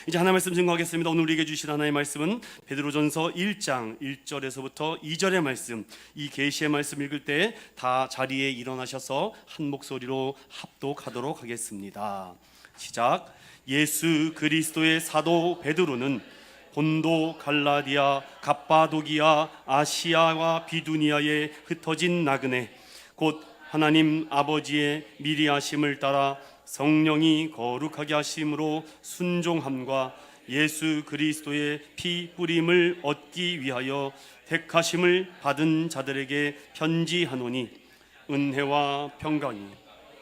이제 하나님 말씀 증거하겠습니다. 오늘 우리에게 주신 하나님의 말씀은 베드로전서 1장 1절에서부터 2절의 말씀. 이 계시의 말씀 읽을 때 다 자리에 일어나셔서 한 목소리로 합독하도록 하겠습니다. 시작. 예수 그리스도의 사도 베드로는 본도, 갈라디아, 갑바도기아, 아시아와 비두니아에 흩어진 나그네 곧 하나님 아버지의 미리 하심을 따라 성령이 거룩하게 하심으로 순종함과 예수 그리스도의 피 뿌림을 얻기 위하여 택하심을 받은 자들에게 편지하노니 은혜와 평강이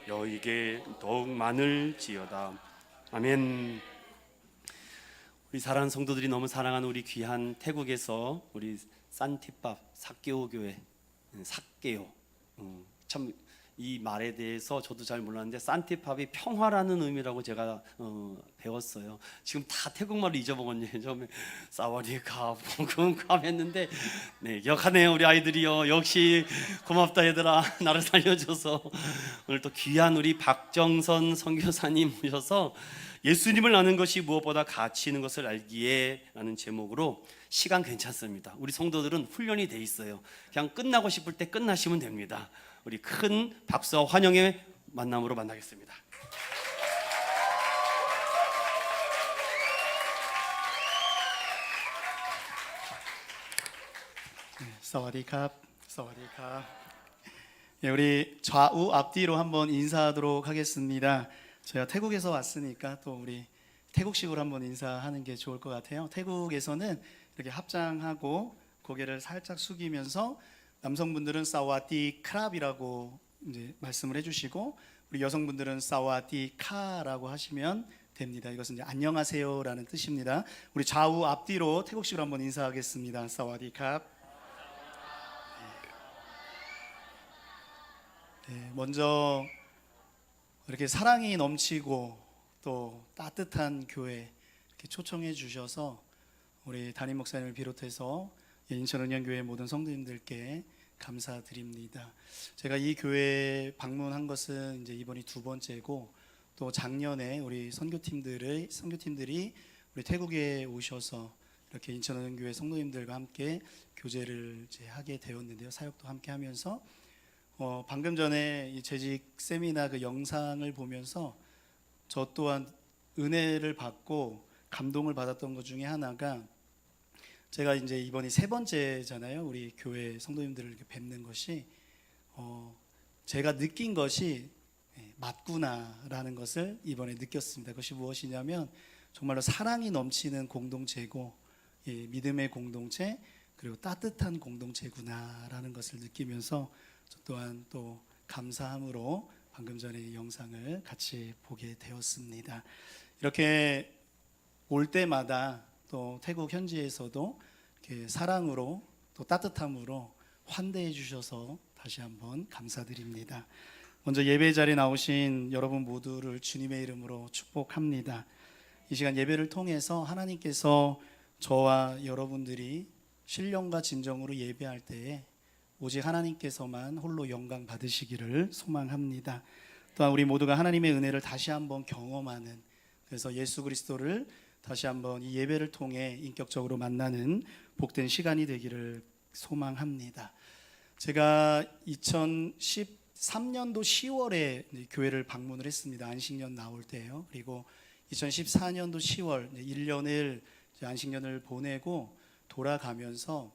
너희에게 더욱 많을지어다. 아멘. 우리 사랑하는 성도들이 너무 사랑하는 우리 귀한 태국에서 우리 산티밥 삭개오 교회 삭개오 참 이 말에 대해서 저도 잘 몰랐는데 산티팝이 평화라는 의미라고 제가 배웠어요. 지금 다 태국말로 잊어먹었네요. 처음에 사와디카 봉금감 했는데 네, 기억하네요. 우리 아이들이요. 역시 고맙다 얘들아. 나를 살려줘서. 오늘 또 귀한 우리 박정선 선교사님 모셔서 예수님을 아는 것이 무엇보다 가치 있는 것을 알기에 라는 제목으로 시간 괜찮습니다. 우리 성도들은 훈련이 돼 있어요. 그냥 끝나고 싶을 때 끝나시면 됩니다. 우리 큰 박수와 환영의 만남으로 만나겠습니다. 사와디캅, 사와디캅. 예, 우리 좌우 앞뒤로 한번 인사하도록 하겠습니다. 제가 태국에서 왔으니까 또 우리 태국식으로 한번 인사하는 게 좋을 것 같아요. 태국에서는 이렇게 합장하고 고개를 살짝 숙이면서 남성분들은 사와디크랍이라고 이제 말씀을 해주시고 우리 여성분들은 사와디카라고 하시면 됩니다. 이것은 이제 안녕하세요라는 뜻입니다. 우리 좌우 앞뒤로 태국식으로 한번 인사하겠습니다. 사와디캅. 네, 먼저 이렇게 사랑이 넘치고 또 따뜻한 교회 이렇게 초청해 주셔서 우리 담임 목사님을 비롯해서 인천은행교회 모든 성도님들께 감사드립니다. 제가 이 교회 방문한 것은 이제 이번이 두 번째고 또 작년에 우리 선교팀들이 우리 태국에 오셔서 이렇게 인천은행교회 성도님들과 함께 교제를 이제 하게 되었는데요. 사역도 함께 하면서 방금 전에 이 재직 세미나 그 영상을 보면서 저 또한 은혜를 받고 감동을 받았던 것 중에 하나가 제가 이제 이번이 세 번째잖아요. 우리 교회 성도님들을 이렇게 뵙는 것이 제가 느낀 것이 맞구나라는 것을 이번에 느꼈습니다. 그것이 무엇이냐면 정말로 사랑이 넘치는 공동체고 믿음의 공동체 그리고 따뜻한 공동체구나라는 것을 느끼면서 저 또한 또 감사함으로 방금 전에 영상을 같이 보게 되었습니다. 이렇게 올 때마다 또 태국 현지에서도 이렇게 사랑으로 또 따뜻함으로 환대해 주셔서 다시 한번 감사드립니다. 먼저 예배 자리에 나오신 여러분 모두를 주님의 이름으로 축복합니다. 이 시간 예배를 통해서 하나님께서 저와 여러분들이 신령과 진정으로 예배할 때에 오직 하나님께서만 홀로 영광 받으시기를 소망합니다. 또한 우리 모두가 하나님의 은혜를 다시 한번 경험하는, 그래서 예수 그리스도를 다시 한번 이 예배를 통해 인격적으로 만나는 복된 시간이 되기를 소망합니다. 제가 2013년도 10월에 교회를 방문을 했습니다. 안식년 나올 때요. 그리고 2014년도 10월 1년을 안식년을 보내고 돌아가면서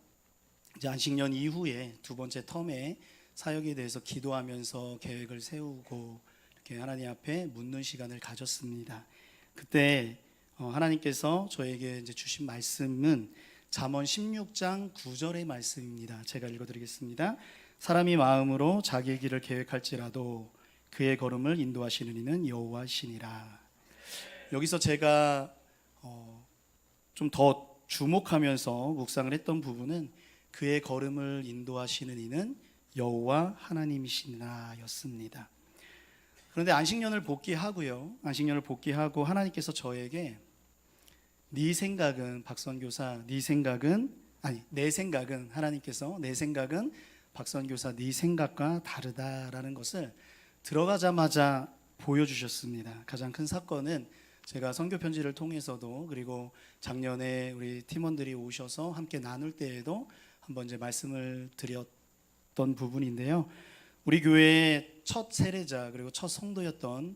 이제 안식년 이후에 두 번째 텀에 사역에 대해서 기도하면서 계획을 세우고 이렇게 하나님 앞에 묻는 시간을 가졌습니다. 그때 하나님께서 저에게 이제 주신 말씀은 잠언 16장 9절의 말씀입니다. 제가 읽어드리겠습니다. 사람이 마음으로 자기의 길을 계획할지라도 그의 걸음을 인도하시는 이는 여호와시니라. 여기서 제가 좀 더 주목하면서 묵상을 했던 부분은 그의 걸음을 인도하시는 이는 여호와 하나님이시니라 였습니다. 그런데 안식년을 복귀하고요. 안식년을 복귀하고 하나님께서 저에게 네 생각은 박선교사 네 생각은 내 생각은 하나님께서 내 생각은 박선교사 네 생각과 다르다라는 것을 들어가자마자 보여주셨습니다. 가장 큰 사건은 제가 선교 편지를 통해서도 그리고 작년에 우리 팀원들이 오셔서 함께 나눌 때에도 한번 이제 말씀을 드렸던 부분인데요. 우리 교회의 첫 세례자 그리고 첫 성도였던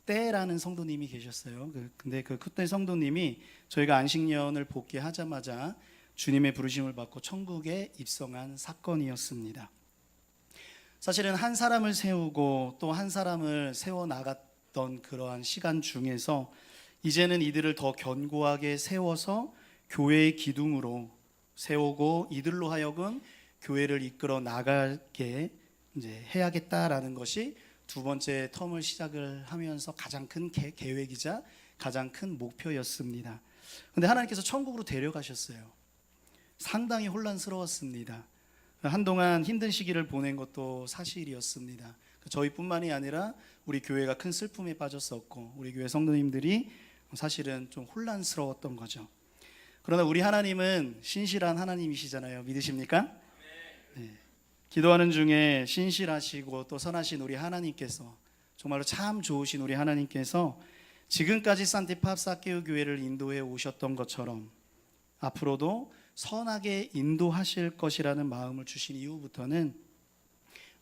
때라는 성도님이 계셨어요. 근데 그때 성도님이 저희가 안식년을 복귀하자마자 주님의 부르심을 받고 천국에 입성한 사건이었습니다. 사실은 한 사람을 세우고 또 한 사람을 세워 나갔던 그러한 시간 중에서 이제는 이들을 더 견고하게 세워서 교회의 기둥으로 세우고 이들로 하여금 교회를 이끌어 나가게 이제 해야겠다라는 것이 두 번째 텀을 시작을 하면서 가장 큰 계획이자 가장 큰 목표였습니다. 그런데 하나님께서 천국으로 데려가셨어요. 상당히 혼란스러웠습니다. 한동안 힘든 시기를 보낸 것도 사실이었습니다. 저희뿐만이 아니라 우리 교회가 큰 슬픔에 빠졌었고 우리 교회 성도님들이 사실은 좀 혼란스러웠던 거죠. 그러나 우리 하나님은 신실한 하나님이시잖아요. 믿으십니까? 네. 기도하는 중에 신실하시고 또 선하신 우리 하나님께서 정말로 참 좋으신 우리 하나님께서 지금까지 산티팝 사케오 교회를 인도해 오셨던 것처럼 앞으로도 선하게 인도하실 것이라는 마음을 주신 이후부터는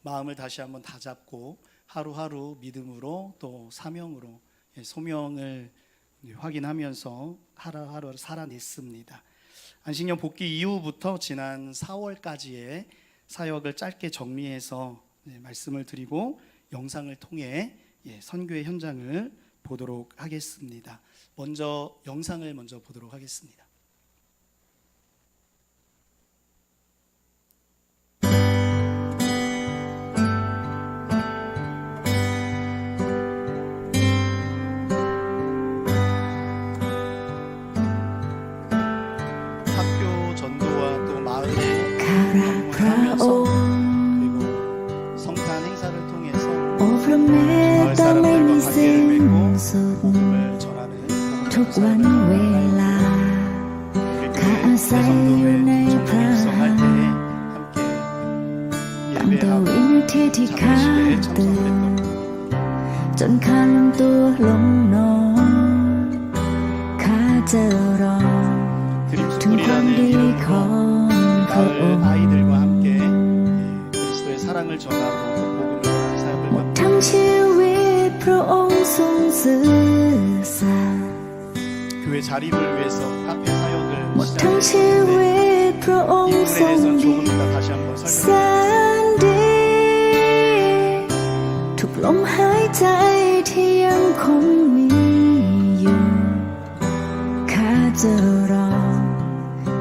마음을 다시 한번 다잡고 하루하루 믿음으로 또 사명으로 소명을 확인하면서 하루하루 살아냈습니다. 안식년 복귀 이후부터 지난 4월까지의 사역을 짧게 정리해서 말씀을 드리고 영상을 통해 선교의 현장을 보도록 하겠습니다. 먼저 영상을 먼저 보도록 하겠습니다. 학교 전도와 또 마을의 하면서 그리고 성탄 행사를 통해서 마을 사람들과 관계를 맺고 복음을 전하는 성도회 정립성할 때에 함께 예배하고 장례식에 참석을 했던 จนข้าลืมตัวลงนอนข้าจะรอถึงความดีของพระองค์ 아이들과 함께 그리스도의 사랑을 전하고 또 복음을 전하는 사역을 หมดทั้งชีวิตพระองค์ทรงซื่อสัตย์ 교회 자립을 위해서 카페 사역을 หมดทั้งชีวิตพระอง 이 ค์ทรง 부분에 대해서는 ดี 조금 이따 다시 한번 แส 설명드리겠습니다. นดีทุกลมหายใจที่ยังคงมีอยู่ข้าจะรอ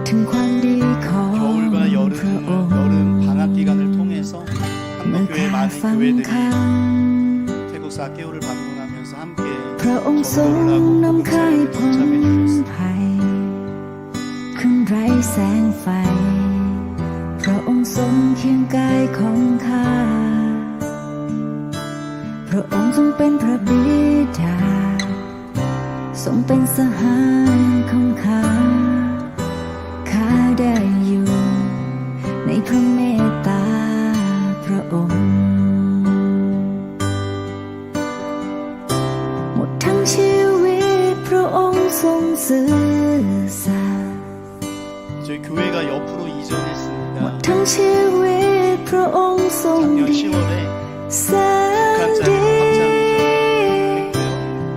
ถึงความดีของ 겨울과 พระองค์ 여름 방학 기간을 통해서 เมื่อ 한국교회 ข้า 많은 ฟัง 교회들이 คำ 태국 사케오를 방문하면서 함께 พระองค์ทรงนำข้าให้พ้นภัยขึ้นไร้แสงไฟพระองค์ทรงเคียงกายของข้าพระองค์ทรงเป็นพระบิดาทรงเป็นสหายของข้าข้าได้อยู่ในพระเมตตาพระองค์หมดทั้งชีวิตพระองค์ทรงซื่อสัตย์ 저희 교회가 옆으로 หมด 이전했습니다. ทั้งชีวิตพระองค์ทรง 작년 ดี 10월에 แสนดี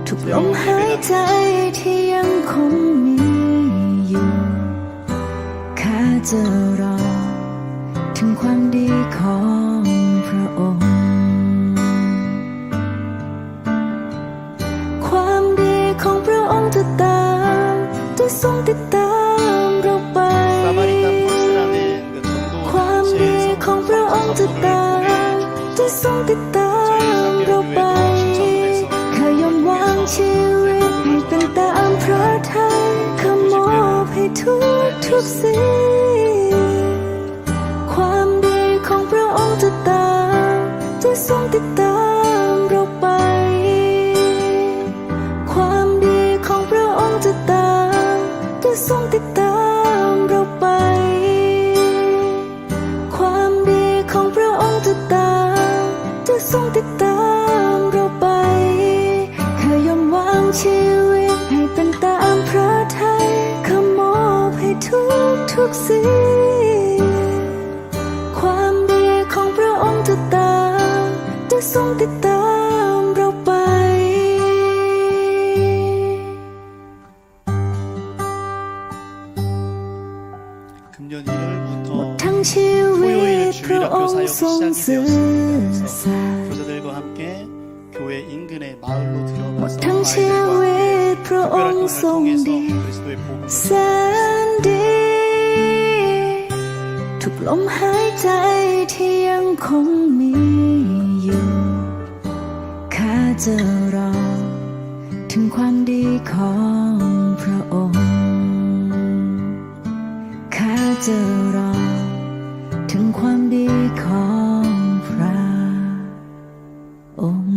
ทุกลมหายใจที่ยังคงมีอยู่ข้าจะรอถึงความดีของพระองค์ ความดีของพระองค์จะตามจะทรงติดตามเราไป 사마리탄 펄스라는 그 ความดี 전도 ของพระองค์จะตามจะทรงติดตามเราไปข้ายอมวางชีวิตให้เป็นตามพระทัยข้ามอบให้ทุกสิ่งความดีของพระองค์จะตามจะทรงติดตามเราไปความดีของพระองค์จะตามจะทรงติดตามเราไปความดีของพระองค์จะตามจะทรงติดตามเราไปข้ายอมวางชีวิต ทุกสิ่งความดีของพระองค์จะตามจะทรงติดตามเราไป 금년 1월부터 ทั้งชีวิตพระองค์ทรงซื่อสัตย์ 교사들과 함께 교회 인근의 마을로 หมด 들어가서 ทั้งชีวิตพระองค์ทรง 특별활동을 ดี 통해서 그리스도의 복음을 แสนดีทุกลมหายใจที่ยังคงมีอยู่ข้าจะรอถึงความดีของพระองค์ข้าจะรอถึงความดีของพระองค์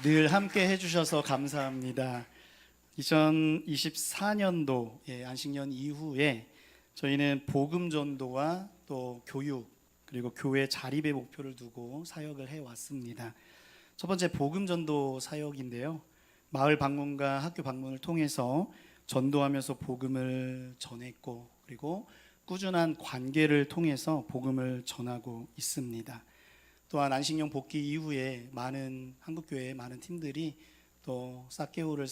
늘 함께 해주셔서 감사합니다. 2024년도 안식년 이후에 저희는 복음 전도와 또 교육 그리고 교회 자립의 목표를 두고 사역을 해왔습니다. 첫 번째 복음 전도 사역인데요. 마을 방문과 학교 방문을 통해서 전도하면서 복음을 전했고 그리고 꾸준한 관계를 통해서 복음을 전하고 있습니다. 또한 안식년 복귀 이후에 많은 한국교회의 많은 팀들이 또 사케오를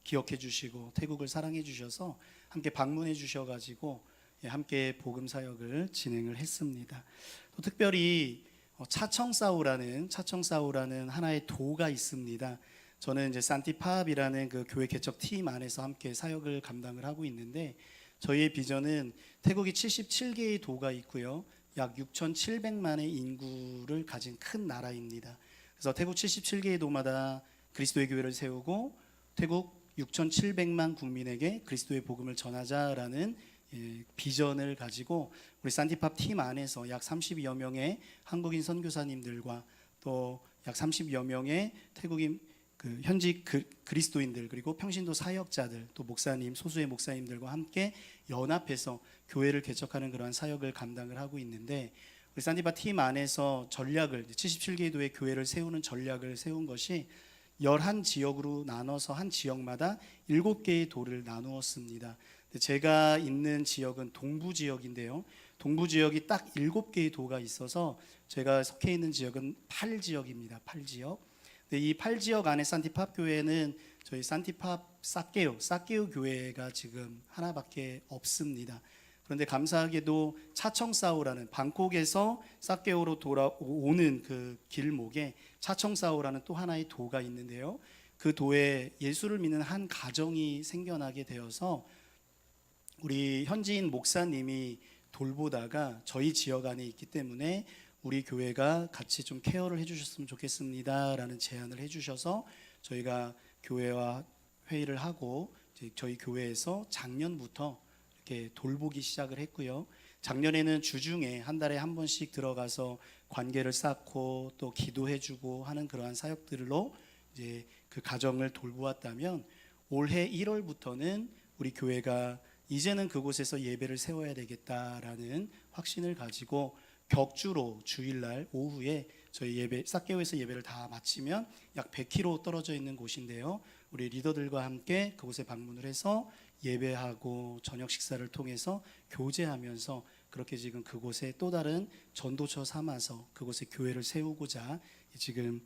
기억해 주시고 태국을 사랑해 주셔서 함께 방문해 주셔가지고 함께 복음 사역을 진행을 했습니다. 또 특별히 차청사우라는 하나의 도가 있습니다. 저는 이제 산티팝이라는 그 교회 개척 팀 안에서 함께 사역을 감당을 하고 있는데 저희의 비전은 태국이 77개의 도가 있고요. 약 6,700만의 인구를 가진 큰 나라입니다. 그래서 태국 77개의 도마다 그리스도의 교회를 세우고 태국 6,700만 국민에게 그리스도의 복음을 전하자라는 비전을 가지고 우리 산티팝 팀 안에서 약 30여 명의 한국인 선교사님들과 또 약 30여 명의 태국인 현지 그리스도인들 그리고 평신도 사역자들 또 목사님 소수의 목사님들과 함께 연합해서 교회를 개척하는 그러한 사역을 감당을 하고 있는데 우리 산티파 팀 안에서 전략을 77개의 도의 교회를 세우는 전략을 세운 것이 11지역으로 나눠서 한 지역마다 7개의 도를 나누었습니다. 제가 있는 지역은 동부 지역인데요. 동부 지역이 딱 7개의 도가 있어서 제가 속해 있는 지역은 8지역입니다. 8지역. 이 8지역 안에 산티팝 교회는 저희 산티팝 사케오 교회가 지금 하나밖에 없습니다. 그런데 감사하게도 차청사오라는 방콕에서 사케오로 돌아오는 그 길목에 차청사오라는 또 하나의 도가 있는데요. 그 도에 예수를 믿는 한 가정이 생겨나게 되어서 우리 현지인 목사님이 돌보다가 저희 지역 안에 있기 때문에 우리 교회가 같이 좀 케어를 해주셨으면 좋겠습니다라는 제안을 해주셔서 저희가 교회와 회의를 하고 저희 교회에서 작년부터 이렇게 돌보기 시작을 했고요. 작년에는 주중에 한 달에 한 번씩 들어가서 관계를 쌓고 또 기도해주고 하는 그러한 사역들로 이제 그 가정을 돌보았다면 올해 1월부터는 우리 교회가 이제는 그곳에서 예배를 세워야 되겠다라는 확신을 가지고 격주로 주일날 오후에 저희 예배 사케오에서 예배를 다 마치면 약 100km 떨어져 있는 곳인데요. 우리 리더들과 함께 그곳에 방문을 해서 예배하고 저녁 식사를 통해서 교제하면서 그렇게 지금 그곳에 또 다른 전도처 삼아서 그곳에 교회를 세우고자 지금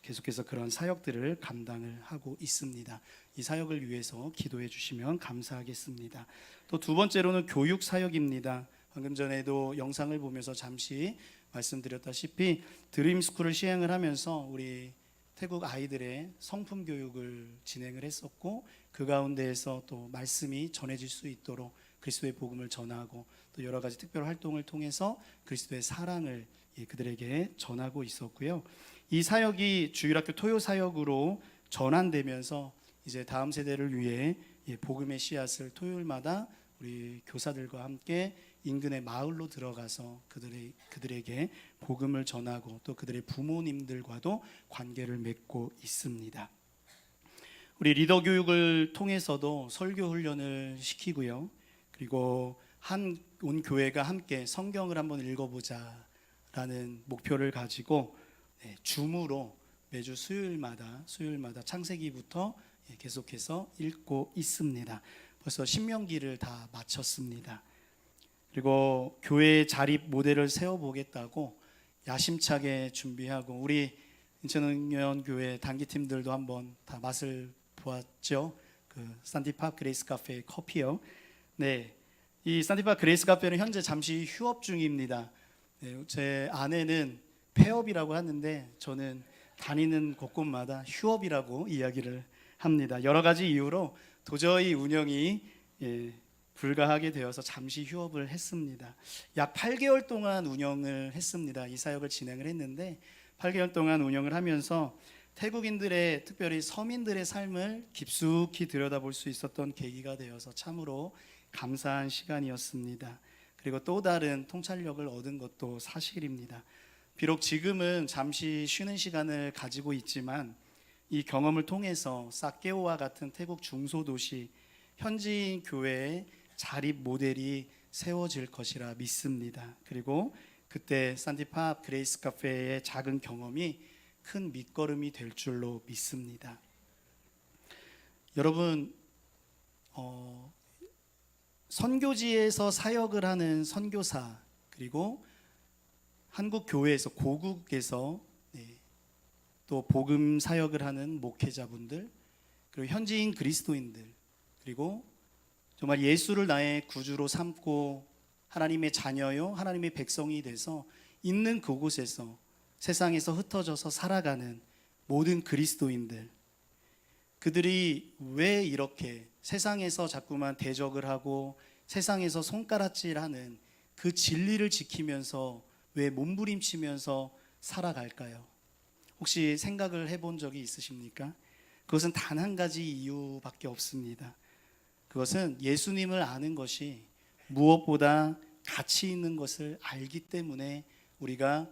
계속해서 그런 사역들을 감당을 하고 있습니다. 이 사역을 위해서 기도해 주시면 감사하겠습니다. 또 두 번째로는 교육 사역입니다. 방금 전에도 영상을 보면서 잠시 말씀드렸다시피 드림스쿨을 시행을 하면서 우리 태국 아이들의 성품 교육을 진행을 했었고 그 가운데에서 또 말씀이 전해질 수 있도록 그리스도의 복음을 전하고 또 여러 가지 특별 활동을 통해서 그리스도의 사랑을 그들에게 전하고 있었고요. 이 사역이 주일학교 토요 사역으로 전환되면서 이제 다음 세대를 위해 복음의 씨앗을 토요일마다 우리 교사들과 함께 인근의 마을로 들어가서 그들에게 복음을 전하고 또 그들의 부모님들과도 관계를 맺고 있습니다. 우리 리더 교육을 통해서도 설교 훈련을 시키고요. 그리고 온 교회가 함께 성경을 한번 읽어보자라는 목표를 가지고 줌으로 매주 수요일마다 창세기부터 계속해서 읽고 있습니다. 벌써 신명기를 다 마쳤습니다. 그리고 교회 자립 모델을 세워보겠다고 야심차게 준비하고, 우리 인천응연교회 단기팀들도 한번 다 맛을 보았죠. 그 산디팝 그레이스 카페의 커피요. 네, 이 산디팝 그레이스 카페는 현재 잠시 휴업 중입니다. 네, 제 아내는 폐업이라고 하는데 저는 다니는 곳곳마다 휴업이라고 이야기를 합니다. 여러 가지 이유로 도저히 운영이 불가하게 되어서 잠시 휴업을 했습니다. 약 8개월 동안 운영을 했습니다. 이 사역을 진행을 했는데 8개월 동안 운영을 하면서 태국인들의, 특별히 서민들의 삶을 깊숙이 들여다볼 수 있었던 계기가 되어서 참으로 감사한 시간이었습니다. 그리고 또 다른 통찰력을 얻은 것도 사실입니다. 비록 지금은 잠시 쉬는 시간을 가지고 있지만 이 경험을 통해서 사케오와 같은 태국 중소도시 현지인 교회의 자립 모델이 세워질 것이라 믿습니다. 그리고 그때 산디팝 그레이스 카페의 작은 경험이 큰 밑거름이 될 줄로 믿습니다. 여러분, 선교지에서 사역을 하는 선교사, 그리고 한국 교회에서, 고국에서 또 복음 사역을 하는 목회자분들, 그리고 현지인 그리스도인들, 그리고 정말 예수를 나의 구주로 삼고 하나님의 자녀요, 하나님의 백성이 돼서 있는 그곳에서 세상에서 흩어져서 살아가는 모든 그리스도인들, 그들이 왜 이렇게 세상에서 자꾸만 대적을 하고 세상에서 손가락질하는 그 진리를 지키면서 왜 몸부림치면서 살아갈까요? 혹시 생각을 해본 적이 있으십니까? 그것은 단 한 가지 이유밖에 없습니다. 그것은 예수님을 아는 것이 무엇보다 가치 있는 것을 알기 때문에 우리가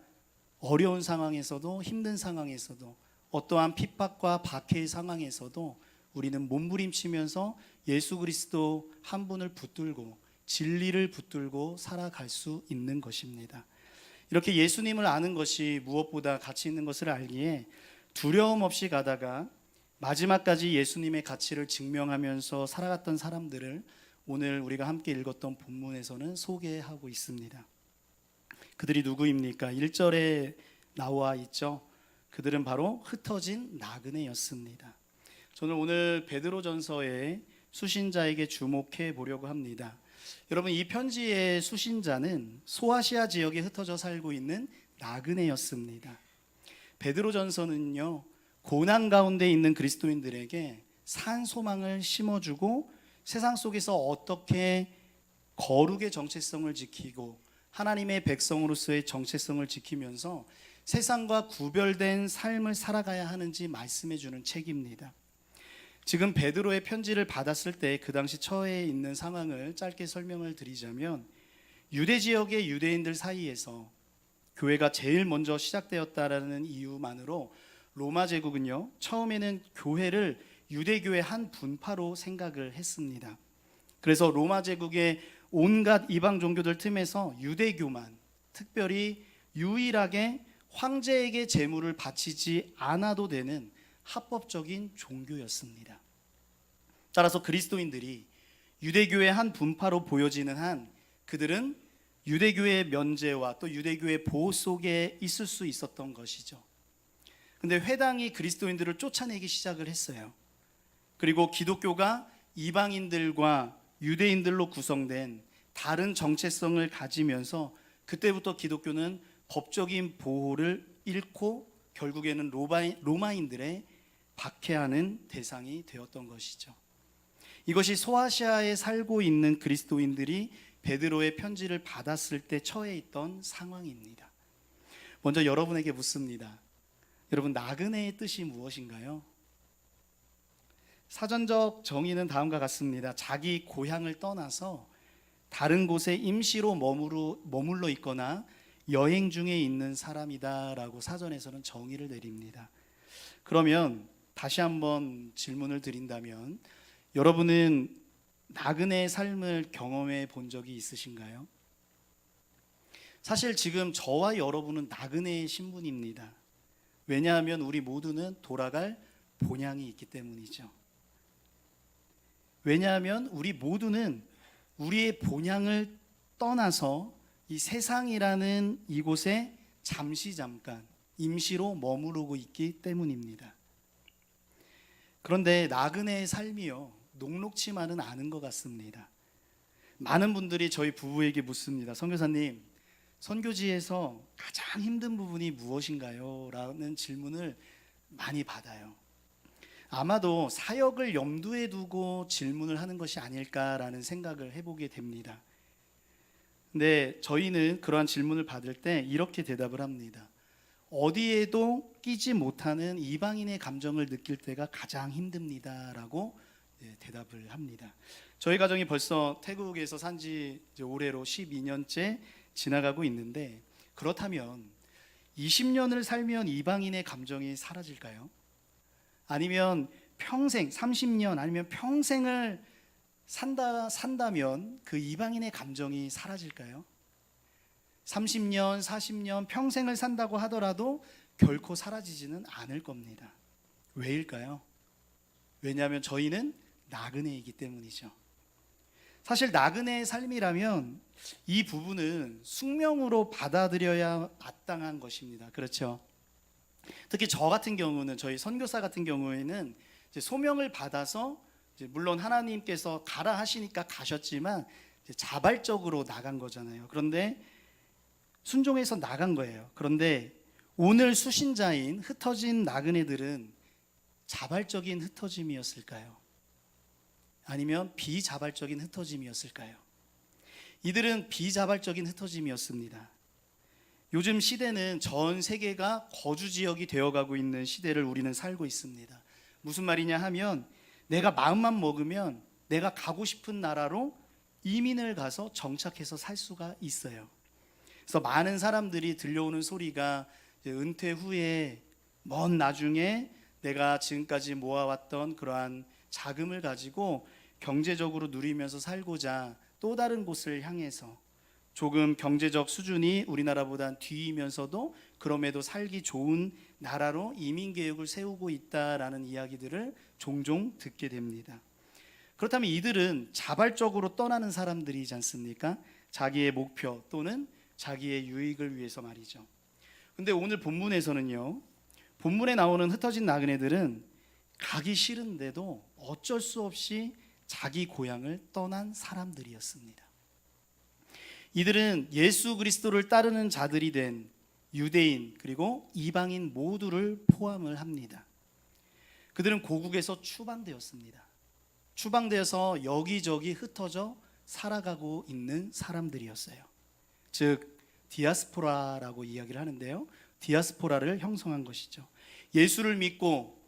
어려운 상황에서도, 힘든 상황에서도, 어떠한 핍박과 박해의 상황에서도 우리는 몸부림치면서 예수 그리스도 한 분을 붙들고 진리를 붙들고 살아갈 수 있는 것입니다. 이렇게 예수님을 아는 것이 무엇보다 가치 있는 것을 알기에 두려움 없이 가다가 마지막까지 예수님의 가치를 증명하면서 살아갔던 사람들을 오늘 우리가 함께 읽었던 본문에서는 소개하고 있습니다. 그들이 누구입니까? 1절에 나와 있죠. 그들은 바로 흩어진 나그네였습니다. 저는 오늘 베드로전서의 수신자에게 주목해 보려고 합니다. 여러분, 이 편지의 수신자는 소아시아 지역에 흩어져 살고 있는 나그네였습니다. 베드로전서는요, 고난 가운데 있는 그리스도인들에게 산 소망을 심어주고 세상 속에서 어떻게 거룩의 정체성을 지키고 하나님의 백성으로서의 정체성을 지키면서 세상과 구별된 삶을 살아가야 하는지 말씀해주는 책입니다. 지금 베드로의 편지를 받았을 때 그 당시 처해 있는 상황을 짧게 설명을 드리자면, 유대 지역의 유대인들 사이에서 교회가 제일 먼저 시작되었다라는 이유만으로 로마 제국은요, 처음에는 교회를 유대교의 한 분파로 생각을 했습니다. 그래서 로마 제국의 온갖 이방 종교들 틈에서 유대교만 특별히 유일하게 황제에게 제물을 바치지 않아도 되는 합법적인 종교였습니다. 따라서 그리스도인들이 유대교의 한 분파로 보여지는 한 그들은 유대교의 면제와 또 유대교의 보호 속에 있을 수 있었던 것이죠. 근데 회당이 그리스도인들을 쫓아내기 시작을 했어요. 그리고 기독교가 이방인들과 유대인들로 구성된 다른 정체성을 가지면서 그때부터 기독교는 법적인 보호를 잃고 결국에는 로마인들의 박해하는 대상이 되었던 것이죠. 이것이 소아시아에 살고 있는 그리스도인들이 베드로의 편지를 받았을 때 처해 있던 상황입니다. 먼저 여러분에게 묻습니다. 여러분, 나그네의 뜻이 무엇인가요? 사전적 정의는 다음과 같습니다. 자기 고향을 떠나서 다른 곳에 임시로 머물러 있거나 여행 중에 있는 사람이다라고 사전에서는 정의를 내립니다. 그러면 다시 한번 질문을 드린다면, 여러분은 나그네의 삶을 경험해 본 적이 있으신가요? 사실 지금 저와 여러분은 나그네의 신분입니다. 왜냐하면 우리 모두는 돌아갈 본향이 있기 때문이죠. 왜냐하면 우리 모두는 우리의 본향을 떠나서 이 세상이라는 이곳에 잠깐 임시로 머무르고 있기 때문입니다. 그런데 나그네의 삶이요, 녹록치만은 않은 것 같습니다. 많은 분들이 저희 부부에게 묻습니다. 선교사님, 선교지에서 가장 힘든 부분이 무엇인가요? 라는 질문을 많이 받아요. 아마도 사역을 염두에 두고 질문을 하는 것이 아닐까라는 생각을 해보게 됩니다. 근데 저희는 그러한 질문을 받을 때 이렇게 대답을 합니다. 어디에도 끼지 못하는 이방인의 감정을 느낄 때가 가장 힘듭니다 라고 대답을 합니다. 저희 가정이 벌써 태국에서 산지 올해로 12년째 지나가고 있는데, 그렇다면 20년을 살면 이방인의 감정이 사라질까요? 아니면 평생 30년 아니면 평생을 산다면 그 이방인의 감정이 사라질까요? 30년, 40년 평생을 산다고 하더라도 결코 사라지지는 않을 겁니다. 왜일까요? 왜냐하면 저희는 나그네이기 때문이죠. 사실 나그네의 삶이라면 이 부분은 숙명으로 받아들여야 마땅한 것입니다. 그렇죠? 특히 저 같은 경우는, 저희 선교사 같은 경우에는 이제 소명을 받아서 이제 물론 하나님께서 가라 하시니까 가셨지만 이제 자발적으로 나간 거잖아요. 그런데 순종해서 나간 거예요. 그런데 오늘 수신자인 흩어진 나그네들은 자발적인 흩어짐이었을까요? 아니면 비자발적인 흩어짐이었을까요? 이들은 비자발적인 흩어짐이었습니다. 요즘 시대는 전 세계가 거주 지역이 되어가고 있는 시대를 우리는 살고 있습니다. 무슨 말이냐 하면, 내가 마음만 먹으면 내가 가고 싶은 나라로 이민을 가서 정착해서 살 수가 있어요. 그래서 많은 사람들이 들려오는 소리가, 은퇴 후에 먼 나중에 내가 지금까지 모아왔던 그러한 자금을 가지고 경제적으로 누리면서 살고자 또 다른 곳을 향해서 조금 경제적 수준이 우리나라보단 뒤이면서도 그럼에도 살기 좋은 나라로 이민 계획을 세우고 있다라는 이야기들을 종종 듣게 됩니다. 그렇다면 이들은 자발적으로 떠나는 사람들이지 않습니까? 자기의 목표 또는 자기의 유익을 위해서 말이죠. 근데 오늘 본문에서는요, 본문에 나오는 흩어진 나그네들은 가기 싫은데도 어쩔 수 없이 자기 고향을 떠난 사람들이었습니다. 이들은 예수 그리스도를 따르는 자들이 된 유대인 그리고 이방인 모두를 포함을 합니다. 그들은 고국에서 추방되었습니다. 추방되어서 여기저기 흩어져 살아가고 있는 사람들이었어요. 즉 디아스포라라고 이야기를 하는데요, 디아스포라를 형성한 것이죠. 예수를 믿고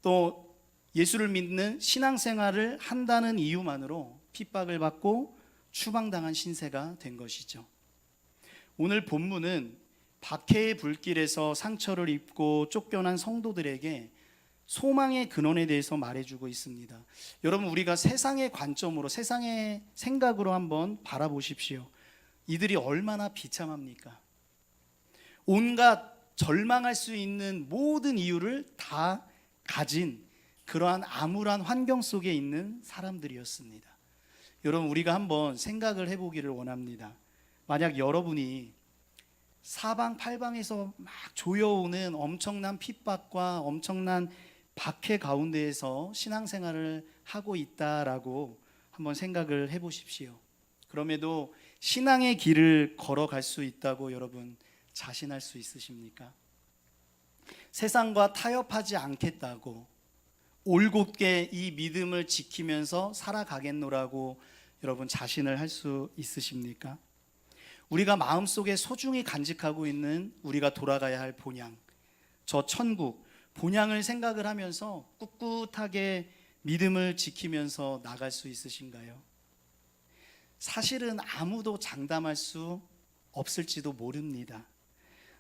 또 예수를 믿는 신앙생활을 한다는 이유만으로 핍박을 받고 추방당한 신세가 된 것이죠. 오늘 본문은 박해의 불길에서 상처를 입고 쫓겨난 성도들에게 소망의 근원에 대해서 말해주고 있습니다. 여러분, 우리가 세상의 관점으로, 세상의 생각으로 한번 바라보십시오. 이들이 얼마나 비참합니까? 온갖 절망할 수 있는 모든 이유를 다 가진 그러한 암울한 환경 속에 있는 사람들이었습니다. 여러분, 우리가 한번 생각을 해보기를 원합니다. 만약 여러분이 사방팔방에서 막 조여오는 엄청난 핍박과 엄청난 박해 가운데에서 신앙생활을 하고 있다라고 한번 생각을 해보십시오. 그럼에도 신앙의 길을 걸어갈 수 있다고 여러분 자신할 수 있으십니까? 세상과 타협하지 않겠다고 올곧게 이 믿음을 지키면서 살아가겠노라고 여러분 자신을 할 수 있으십니까? 우리가 마음속에 소중히 간직하고 있는 우리가 돌아가야 할 본향, 저 천국, 본향을 생각을 하면서 꿋꿋하게 믿음을 지키면서 나갈 수 있으신가요? 사실은 아무도 장담할 수 없을지도 모릅니다.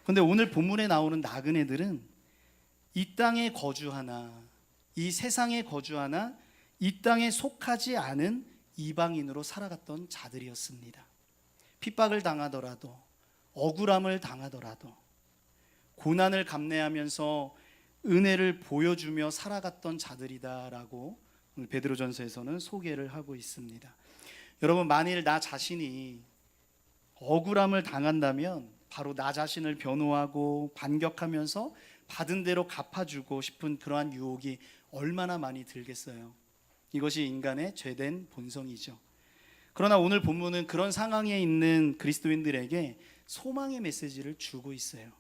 그런데 오늘 본문에 나오는 나그네들은 이 땅에 거주하나 이 세상에 거주하나 이 땅에 속하지 않은 이방인으로 살아갔던 자들이었습니다. 핍박을 당하더라도 억울함을 당하더라도 고난을 감내하면서 은혜를 보여주며 살아갔던 자들이다라고 오늘 베드로전서에서는 소개를 하고 있습니다. 여러분, 만일 나 자신이 억울함을 당한다면 바로 나 자신을 변호하고 반격하면서 받은 대로 갚아주고 싶은 그러한 유혹이 얼마나 많이 들겠어요. 이것이 인간의 죄된 본성이죠. 그러나 오늘 본문은 그런 상황에 있는 그리스도인들에게 소망의 메시지를 주고 있어요.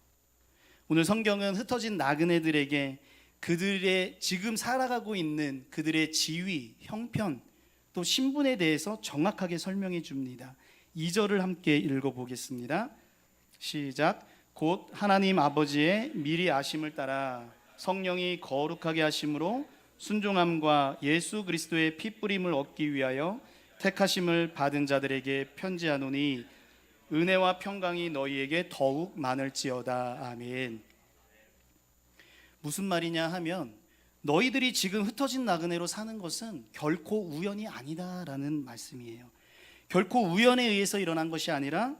오늘 성경은 흩어진 나그네들에게 그들의 지금 살아가고 있는 그들의 지위, 형편, 또 신분에 대해서 정확하게 설명해 줍니다. 2절을 함께 읽어보겠습니다. 시작. 곧 하나님 아버지의 미리 아심을 따라 성령이 거룩하게 하심으로 순종함과 예수 그리스도의 피 뿌림을 얻기 위하여 택하심을 받은 자들에게 편지하노니 은혜와 평강이 너희에게 더욱 많을지어다. 아멘. 무슨 말이냐 하면 너희들이 지금 흩어진 나그네로 사는 것은 결코 우연이 아니다라는 말씀이에요. 결코 우연에 의해서 일어난 것이 아니라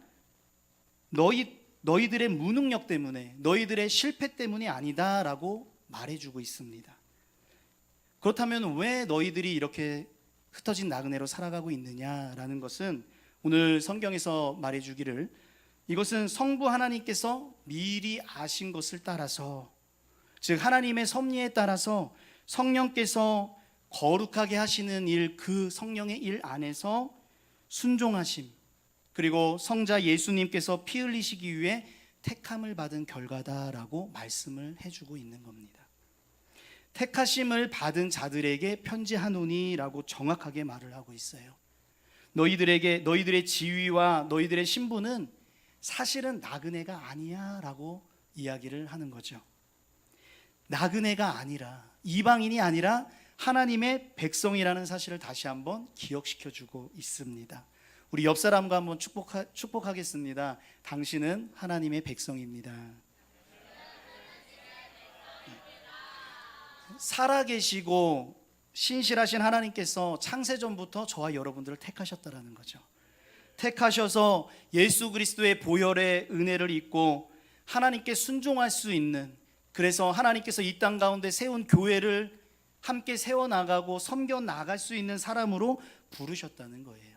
너희들의 무능력 때문에, 너희들의 실패 때문이 아니다라고 말해주고 있습니다. 그렇다면 왜 너희들이 이렇게 흩어진 나그네로 살아가고 있느냐라는 것은 오늘 성경에서 말해주기를 이것은 성부 하나님께서 미리 아신 것을 따라서, 즉 하나님의 섭리에 따라서 성령께서 거룩하게 하시는 일, 그 성령의 일 안에서 순종하심, 그리고 성자 예수님께서 피 흘리시기 위해 택함을 받은 결과다라고 말씀을 해주고 있는 겁니다. 택하심을 받은 자들에게 편지하노니라고 정확하게 말을 하고 있어요. 너희들의 지위와 너희들의 신분은 사실은 나그네가 아니야 라고 이야기를 하는 거죠. 나그네가 아니라, 이방인이 아니라 하나님의 백성이라는 사실을 다시 한번 기억시켜주고 있습니다. 우리 옆 사람과 한번 축복하겠습니다. 당신은 하나님의 백성입니다. 살아계시고 신실하신 하나님께서 창세전부터 저와 여러분들을 택하셨다라는 거죠. 택하셔서 예수 그리스도의 보혈의 은혜를 입고 하나님께 순종할 수 있는, 그래서 하나님께서 이 땅 가운데 세운 교회를 함께 세워나가고 섬겨나갈 수 있는 사람으로 부르셨다는 거예요.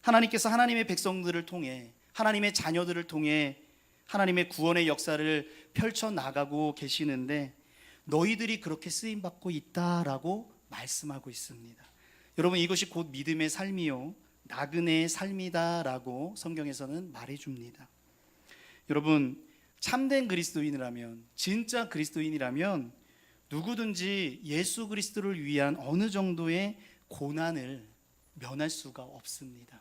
하나님께서 하나님의 백성들을 통해, 하나님의 자녀들을 통해 하나님의 구원의 역사를 펼쳐나가고 계시는데 너희들이 그렇게 쓰임받고 있다라고 말씀하고 있습니다. 여러분, 이것이 곧 믿음의 삶이요 나그네의 삶이다라고 성경에서는 말해줍니다. 여러분, 참된 그리스도인이라면, 진짜 그리스도인이라면 누구든지 예수 그리스도를 위한 어느 정도의 고난을 면할 수가 없습니다.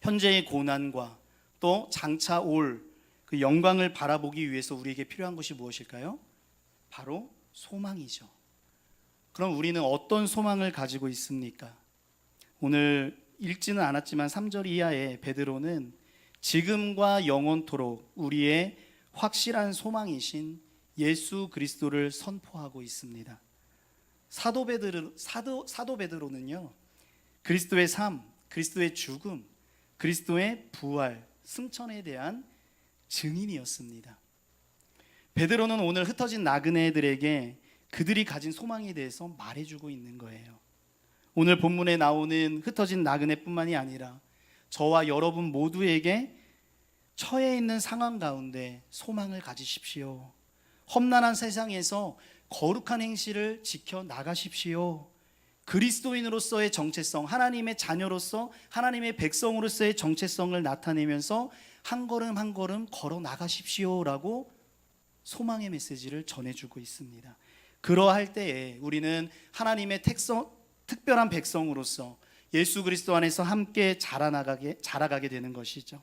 현재의 고난과 또 장차 올 그 영광을 바라보기 위해서 우리에게 필요한 것이 무엇일까요? 바로 소망이죠. 그럼 우리는 어떤 소망을 가지고 있습니까? 오늘 읽지는 않았지만 3절 이하에 베드로는 지금과 영원토록 우리의 확실한 소망이신 예수 그리스도를 선포하고 있습니다. 사도 베드로는요, 그리스도의 삶, 그리스도의 죽음, 그리스도의 부활, 승천에 대한 증인이었습니다. 베드로는 오늘 흩어진 나그네들에게 그들이 가진 소망에 대해서 말해주고 있는 거예요. 오늘 본문에 나오는 흩어진 나그네뿐만이 아니라 저와 여러분 모두에게 처해 있는 상황 가운데 소망을 가지십시오. 험난한 세상에서 거룩한 행실을 지켜 나가십시오. 그리스도인으로서의 정체성, 하나님의 자녀로서 하나님의 백성으로서의 정체성을 나타내면서 한 걸음 한 걸음 걸어 나가십시오라고 소망의 메시지를 전해주고 있습니다. 그러할 때에 우리는 하나님의 특별한 백성으로서 예수 그리스도 안에서 함께 자라가게 되는 것이죠.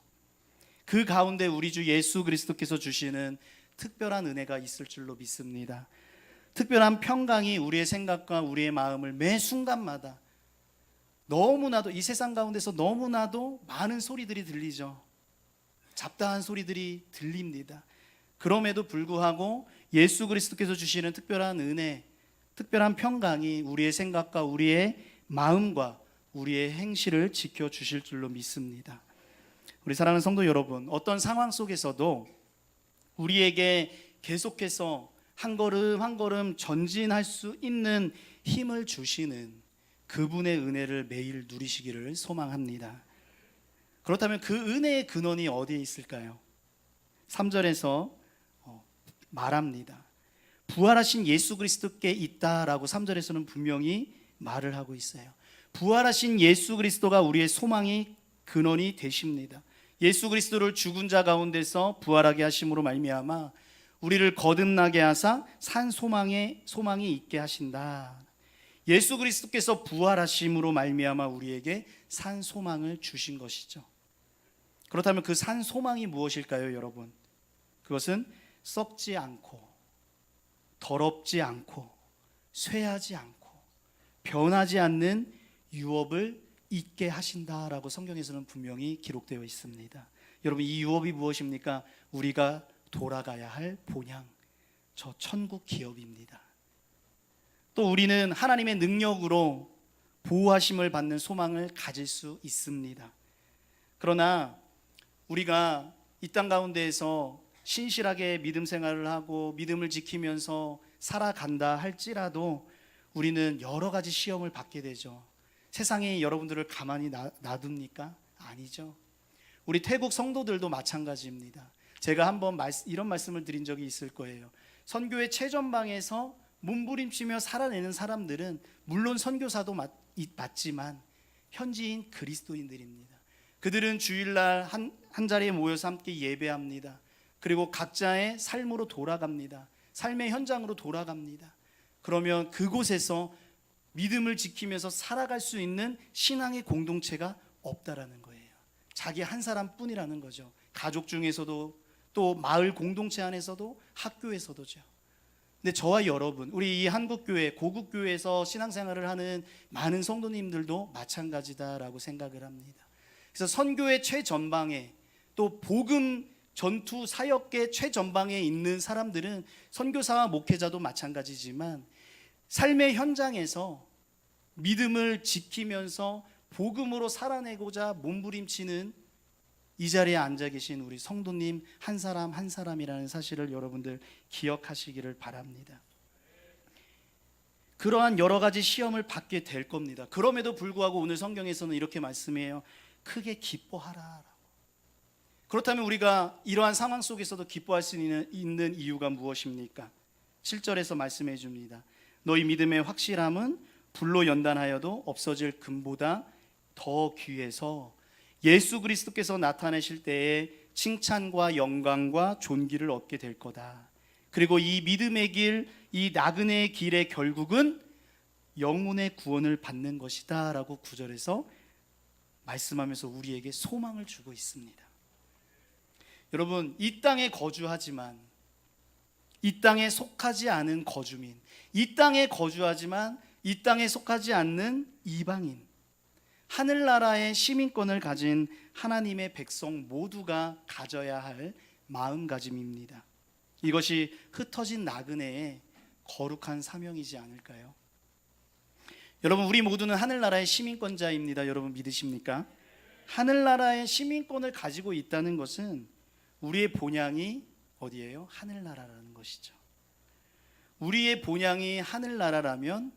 그 가운데 우리 주 예수 그리스도께서 주시는 특별한 은혜가 있을 줄로 믿습니다. 특별한 평강이 우리의 생각과 우리의 마음을 매 순간마다, 너무나도 이 세상 가운데서 너무나도 많은 소리들이 들리죠. 잡다한 소리들이 들립니다. 그럼에도 불구하고 예수 그리스도께서 주시는 특별한 은혜, 특별한 평강이 우리의 생각과 우리의 마음과 우리의 행실을 지켜주실 줄로 믿습니다. 우리 사랑하는 성도 여러분, 어떤 상황 속에서도 우리에게 계속해서 한 걸음 한 걸음 전진할 수 있는 힘을 주시는 그분의 은혜를 매일 누리시기를 소망합니다. 그렇다면 그 은혜의 근원이 어디에 있을까요? 3절에서 말합니다. 부활하신 예수 그리스도께 있다라고 3절에서는 분명히 말을 하고 있어요. 부활하신 예수 그리스도가 우리의 소망이 근원이 되십니다. 예수 그리스도를 죽은 자 가운데서 부활하게 하심으로 말미암아 우리를 거듭나게 하사 산 소망이 있게 하신다. 예수 그리스도께서 부활하심으로 말미암아 우리에게 산 소망을 주신 것이죠. 그렇다면 그 산 소망이 무엇일까요, 여러분? 그것은 썩지 않고 더럽지 않고 쇠하지 않고 변하지 않는 유업을 있게 하신다라고 성경에서는 분명히 기록되어 있습니다. 여러분, 이 유업이 무엇입니까? 우리가 돌아가야 할 본향, 저 천국 기업입니다. 또 우리는 하나님의 능력으로 보호하심을 받는 소망을 가질 수 있습니다. 그러나 우리가 이 땅 가운데에서 신실하게 믿음 생활을 하고 믿음을 지키면서 살아간다 할지라도 우리는 여러 가지 시험을 받게 되죠. 세상이 여러분들을 가만히 놔둡니까? 아니죠. 우리 태국 성도들도 마찬가지입니다. 제가 한번 이런 말씀을 드린 적이 있을 거예요. 선교의 최전방에서 몸부림치며 살아내는 사람들은 물론 선교사도 맞지만 현지인 그리스도인들입니다. 그들은 주일날 한 자리에 모여서 함께 예배합니다. 그리고 각자의 삶으로 돌아갑니다. 삶의 현장으로 돌아갑니다. 그러면 그곳에서 믿음을 지키면서 살아갈 수 있는 신앙의 공동체가 없다라는 거예요. 자기 한 사람뿐이라는 거죠. 가족 중에서도 또 마을 공동체 안에서도 학교에서도죠. 근데 저와 여러분, 우리 이 한국교회, 고국교회에서 신앙생활을 하는 많은 성도님들도 마찬가지다라고 생각을 합니다. 그래서 선교의 최전방에 또 복음 전투 사역의 최전방에 있는 사람들은 선교사와 목회자도 마찬가지지만 삶의 현장에서 믿음을 지키면서 복음으로 살아내고자 몸부림치는 이 자리에 앉아 계신 우리 성도님 한 사람 한 사람이라는 사실을 여러분들 기억하시기를 바랍니다. 그러한 여러 가지 시험을 받게 될 겁니다. 그럼에도 불구하고 오늘 성경에서는 이렇게 말씀해요. 크게 기뻐하라. 그렇다면 우리가 이러한 상황 속에서도 기뻐할 수 있는 이유가 무엇입니까? 7절에서 말씀해 줍니다. 너희 믿음의 확실함은 불로 연단하여도 없어질 금보다 더 귀해서 예수 그리스도께서 나타내실 때에 칭찬과 영광과 존귀를 얻게 될 거다. 그리고 이 믿음의 길, 이 나그네의 길의 결국은 영혼의 구원을 받는 것이다 라고 9절에서 말씀하면서 우리에게 소망을 주고 있습니다. 여러분, 이 땅에 거주하지만 이 땅에 속하지 않은 거주민, 이 땅에 거주하지만 이 땅에 속하지 않는 이방인, 하늘나라의 시민권을 가진 하나님의 백성 모두가 가져야 할 마음가짐입니다. 이것이 흩어진 나그네의 거룩한 사명이지 않을까요? 여러분, 우리 모두는 하늘나라의 시민권자입니다. 여러분 믿으십니까? 하늘나라의 시민권을 가지고 있다는 것은 우리의 본향이 어디예요? 하늘나라라는 것이죠. 우리의 본향이 하늘나라라면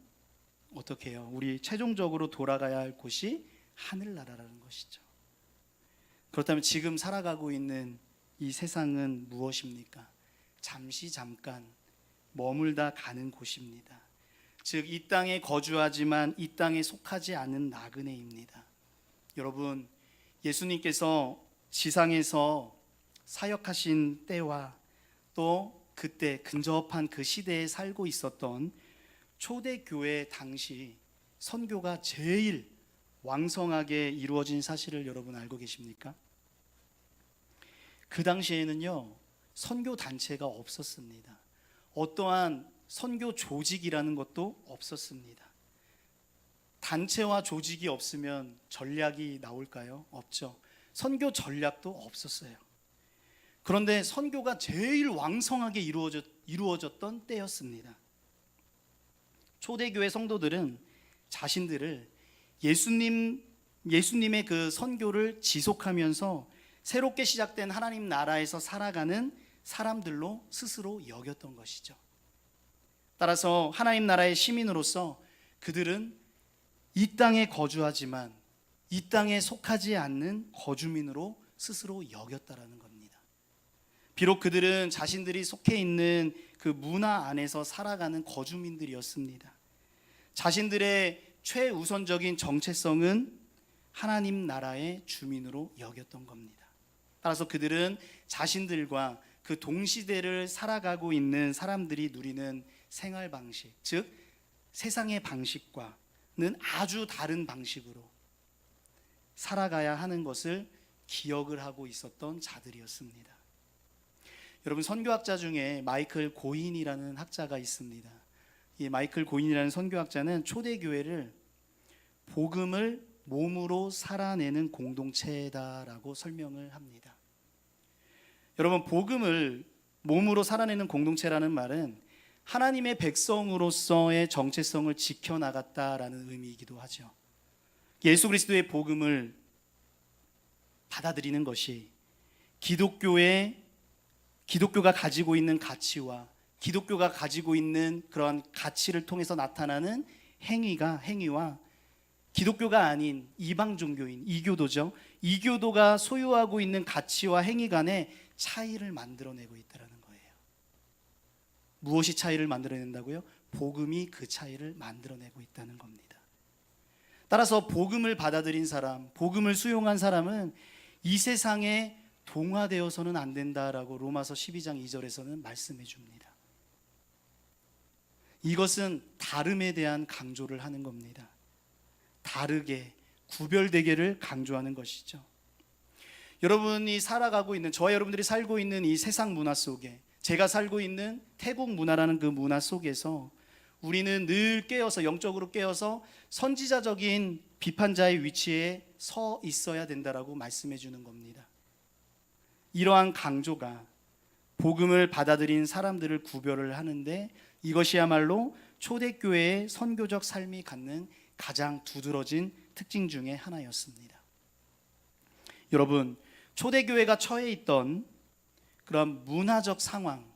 어떻게 해요? 우리 최종적으로 돌아가야 할 곳이 하늘나라라는 것이죠. 그렇다면 지금 살아가고 있는 이 세상은 무엇입니까? 잠깐 머물다 가는 곳입니다. 즉, 이 땅에 거주하지만 이 땅에 속하지 않은 나그네입니다. 여러분, 예수님께서 지상에서 사역하신 때와 또 그때 근접한 그 시대에 살고 있었던 초대교회 당시 선교가 제일 왕성하게 이루어진 사실을 여러분 알고 계십니까? 그 당시에는요, 선교 단체가 없었습니다. 어떠한 선교 조직이라는 것도 없었습니다. 단체와 조직이 없으면 전략이 나올까요? 없죠. 선교 전략도 없었어요. 그런데 선교가 제일 왕성하게 이루어졌던 때였습니다. 초대교회 성도들은 자신들을 예수님의 그 선교를 지속하면서 새롭게 시작된 하나님 나라에서 살아가는 사람들로 스스로 여겼던 것이죠. 따라서 하나님 나라의 시민으로서 그들은 이 땅에 거주하지만 이 땅에 속하지 않는 거주민으로 스스로 여겼다라는 겁니다. 비록 그들은 자신들이 속해 있는 그 문화 안에서 살아가는 거주민들이었습니다. 자신들의 최우선적인 정체성은 하나님 나라의 주민으로 여겼던 겁니다. 따라서 그들은 자신들과 그 동시대를 살아가고 있는 사람들이 누리는 생활 방식, 즉 세상의 방식과는 아주 다른 방식으로 살아가야 하는 것을 기억을 하고 있었던 자들이었습니다. 여러분, 선교학자 중에 마이클 고인이라는 학자가 있습니다. 이 마이클 고인이라는 선교학자는 초대교회를 복음을 몸으로 살아내는 공동체다라고 설명을 합니다. 여러분, 복음을 몸으로 살아내는 공동체라는 말은 하나님의 백성으로서의 정체성을 지켜나갔다라는 의미이기도 하죠. 예수 그리스도의 복음을 받아들이는 것이 기독교가 가지고 있는 가치와 기독교가 가지고 있는 그러한 가치를 통해서 나타나는 행위와 기독교가 아닌 이방 종교인 이교도죠. 이교도가 소유하고 있는 가치와 행위 간의 차이를 만들어내고 있다는 거예요. 무엇이 차이를 만들어낸다고요? 복음이 그 차이를 만들어내고 있다는 겁니다. 따라서 복음을 받아들인 사람, 복음을 수용한 사람은 이 세상에 동화되어서는 안 된다라고 로마서 12장 2절에서는 말씀해 줍니다. 이것은 다름에 대한 강조를 하는 겁니다. 다르게, 구별되게를 강조하는 것이죠. 여러분이 살아가고 있는, 저와 여러분들이 살고 있는 이 세상 문화 속에, 제가 살고 있는 태국 문화라는 그 문화 속에서 우리는 늘 깨어서, 영적으로 깨어서 선지자적인 비판자의 위치에 서 있어야 된다라고 말씀해 주는 겁니다. 이러한 강조가 복음을 받아들인 사람들을 구별을 하는데, 이것이야말로 초대교회의 선교적 삶이 갖는 가장 두드러진 특징 중에 하나였습니다. 여러분, 초대교회가 처해 있던 그런 문화적 상황,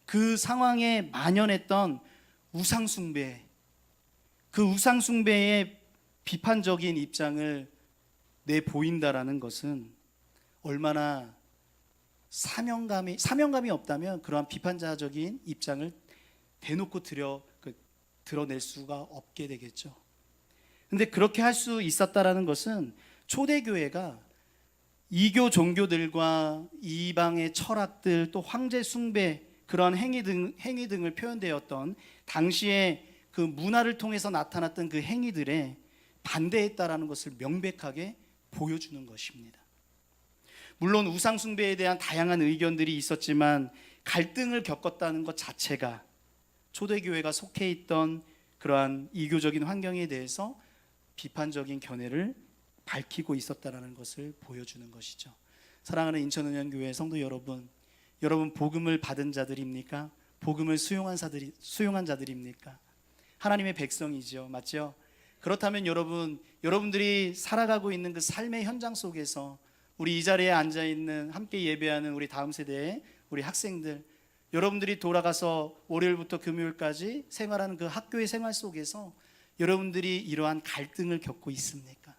그 상황에 만연했던 우상숭배, 그 우상숭배의 비판적인 입장을 내보인다라는 것은 얼마나 사명감이 없다면 그러한 비판자적인 입장을 대놓고 드러낼 수가 없게 되겠죠. 근데 그렇게 할 수 있었다라는 것은 초대교회가 이교 종교들과 이방의 철학들, 또 황제 숭배, 그러한 행위 등을 표현되었던 당시에 그 문화를 통해서 나타났던 그 행위들에 반대했다라는 것을 명백하게 보여주는 것입니다. 물론 우상 숭배에 대한 다양한 의견들이 있었지만 갈등을 겪었다는 것 자체가 초대교회가 속해 있던 그러한 이교적인 환경에 대해서 비판적인 견해를 밝히고 있었다는 것을 보여주는 것이죠. 사랑하는 인천은현교회 성도 여러분, 여러분 복음을 받은 자들입니까? 복음을 수용한 자들입니까? 하나님의 백성이죠. 맞죠? 그렇다면 여러분들이 살아가고 있는 그 삶의 현장 속에서 우리 이 자리에 앉아있는, 함께 예배하는 우리 다음 세대의 우리 학생들, 여러분들이 돌아가서 월요일부터 금요일까지 생활하는 그 학교의 생활 속에서 여러분들이 이러한 갈등을 겪고 있습니까?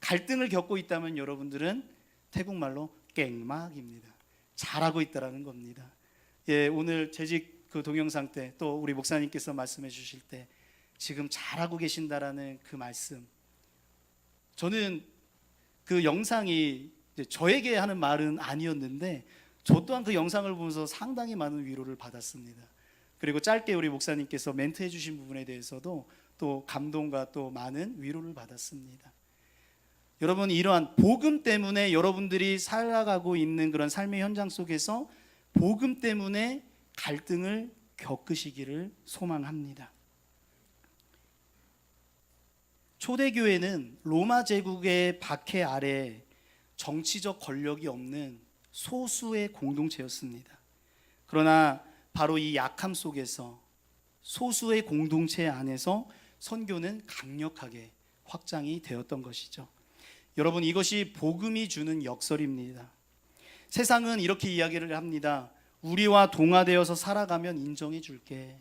갈등을 겪고 있다면 여러분들은 태국말로 깽막입니다. 잘하고 있다라는 겁니다. 예, 오늘 재직 그 동영상 때 또 우리 목사님께서 말씀해 주실 때 지금 잘하고 계신다라는 그 말씀, 저는 그 영상이 저에게 하는 말은 아니었는데 저 또한 그 영상을 보면서 상당히 많은 위로를 받았습니다. 그리고 짧게 우리 목사님께서 멘트해 주신 부분에 대해서도 또 감동과 또 많은 위로를 받았습니다. 여러분, 이러한 복음 때문에 여러분들이 살아가고 있는 그런 삶의 현장 속에서 복음 때문에 갈등을 겪으시기를 소망합니다. 초대교회는 로마 제국의 박해 아래 정치적 권력이 없는 소수의 공동체였습니다. 그러나 바로 이 약함 속에서 소수의 공동체 안에서 선교는 강력하게 확장이 되었던 것이죠. 여러분, 이것이 복음이 주는 역설입니다. 세상은 이렇게 이야기를 합니다. 우리와 동화되어서 살아가면 인정해 줄게.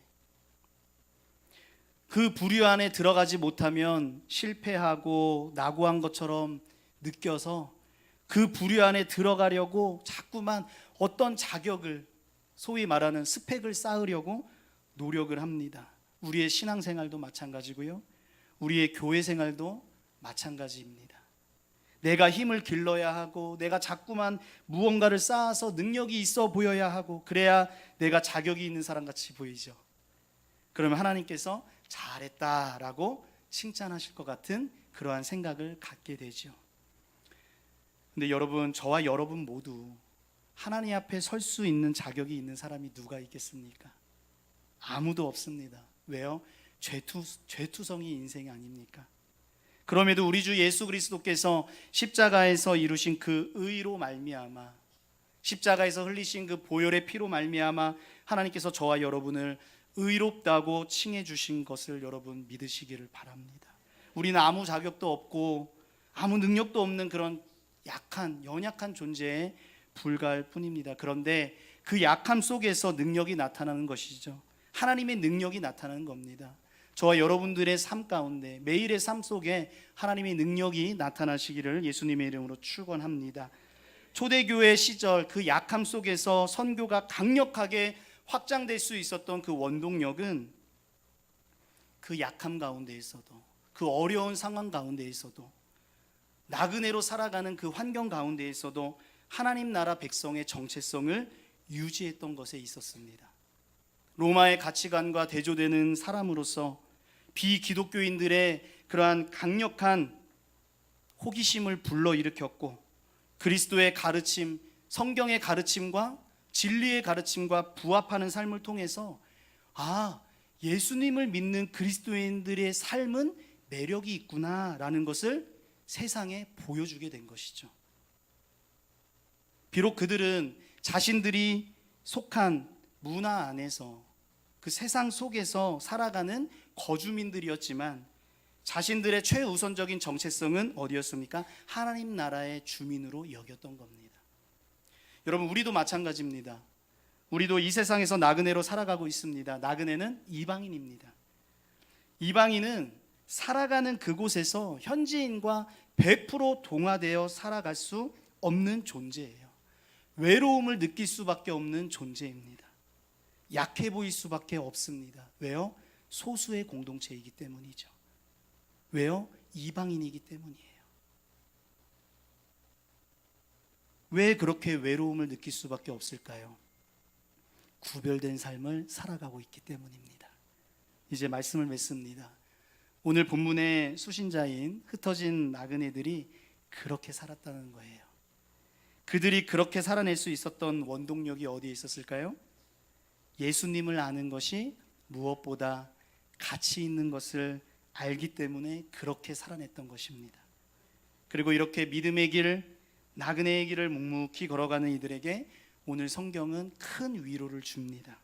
그 부류 안에 들어가지 못하면 실패하고 낙오한 것처럼 느껴서 그 부류 안에 들어가려고 자꾸만 어떤 자격을, 소위 말하는 스펙을 쌓으려고 노력을 합니다. 우리의 신앙생활도 마찬가지고요, 우리의 교회 생활도 마찬가지입니다. 내가 힘을 길러야 하고, 내가 자꾸만 무언가를 쌓아서 능력이 있어 보여야 하고, 그래야 내가 자격이 있는 사람 같이 보이죠. 그러면 하나님께서 잘했다라고 칭찬하실 것 같은 그러한 생각을 갖게 되죠. 근데 여러분, 저와 여러분 모두 하나님 앞에 설 수 있는 자격이 있는 사람이 누가 있겠습니까? 아무도 없습니다. 왜요? 죄투성이 인생이 아닙니까? 그럼에도 우리 주 예수 그리스도께서 십자가에서 이루신 그 의로 말미암아, 십자가에서 흘리신 그 보혈의 피로 말미암아 하나님께서 저와 여러분을 의롭다고 칭해 주신 것을 여러분 믿으시기를 바랍니다. 우리는 아무 자격도 없고 아무 능력도 없는 그런 약한, 연약한 존재에 불과할 뿐입니다. 그런데 그 약함 속에서 능력이 나타나는 것이죠. 하나님의 능력이 나타나는 겁니다. 저와 여러분들의 삶 가운데, 매일의 삶 속에 하나님의 능력이 나타나시기를 예수님의 이름으로 축원합니다. 초대교회 시절 그 약함 속에서 선교가 강력하게 확장될 수 있었던 그 원동력은 그 약함 가운데에서도, 그 어려운 상황 가운데에서도, 나그네로 살아가는 그 환경 가운데에서도 하나님 나라 백성의 정체성을 유지했던 것에 있었습니다. 로마의 가치관과 대조되는 사람으로서 비기독교인들의 그러한 강력한 호기심을 불러일으켰고, 그리스도의 가르침, 성경의 가르침과 진리의 가르침과 부합하는 삶을 통해서 예수님을 믿는 그리스도인들의 삶은 매력이 있구나라는 것을 세상에 보여주게 된 것이죠. 비록 그들은 자신들이 속한 문화 안에서, 그 세상 속에서 살아가는 거주민들이었지만 자신들의 최우선적인 정체성은 어디였습니까? 하나님 나라의 주민으로 여겼던 겁니다. 여러분, 우리도 마찬가지입니다. 우리도 이 세상에서 나그네로 살아가고 있습니다. 나그네는 이방인입니다. 이방인은 살아가는 그곳에서 현지인과 100% 동화되어 살아갈 수 없는 존재예요. 외로움을 느낄 수밖에 없는 존재입니다. 약해 보일 수밖에 없습니다. 왜요? 소수의 공동체이기 때문이죠. 왜요? 이방인이기 때문이에요. 왜 그렇게 외로움을 느낄 수밖에 없을까요? 구별된 삶을 살아가고 있기 때문입니다. 이제 말씀을 맺습니다. 오늘 본문의 수신자인 흩어진 나그네들이 그렇게 살았다는 거예요. 그들이 그렇게 살아낼 수 있었던 원동력이 어디에 있었을까요? 예수님을 아는 것이 무엇보다 가치 있는 것을 알기 때문에 그렇게 살아냈던 것입니다. 그리고 이렇게 믿음의 길, 나그네의 길을 묵묵히 걸어가는 이들에게 오늘 성경은 큰 위로를 줍니다.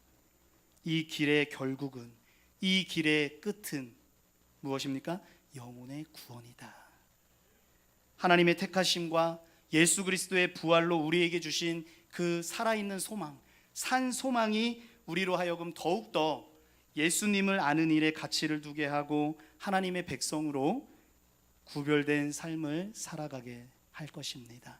이 길의 결국은, 이 길의 끝은 무엇입니까? 영혼의 구원이다. 하나님의 택하심과 예수 그리스도의 부활로 우리에게 주신 그 살아있는 소망, 산 소망이 우리로 하여금 더욱더 예수님을 아는 일에 가치를 두게 하고 하나님의 백성으로 구별된 삶을 살아가게 할 것입니다.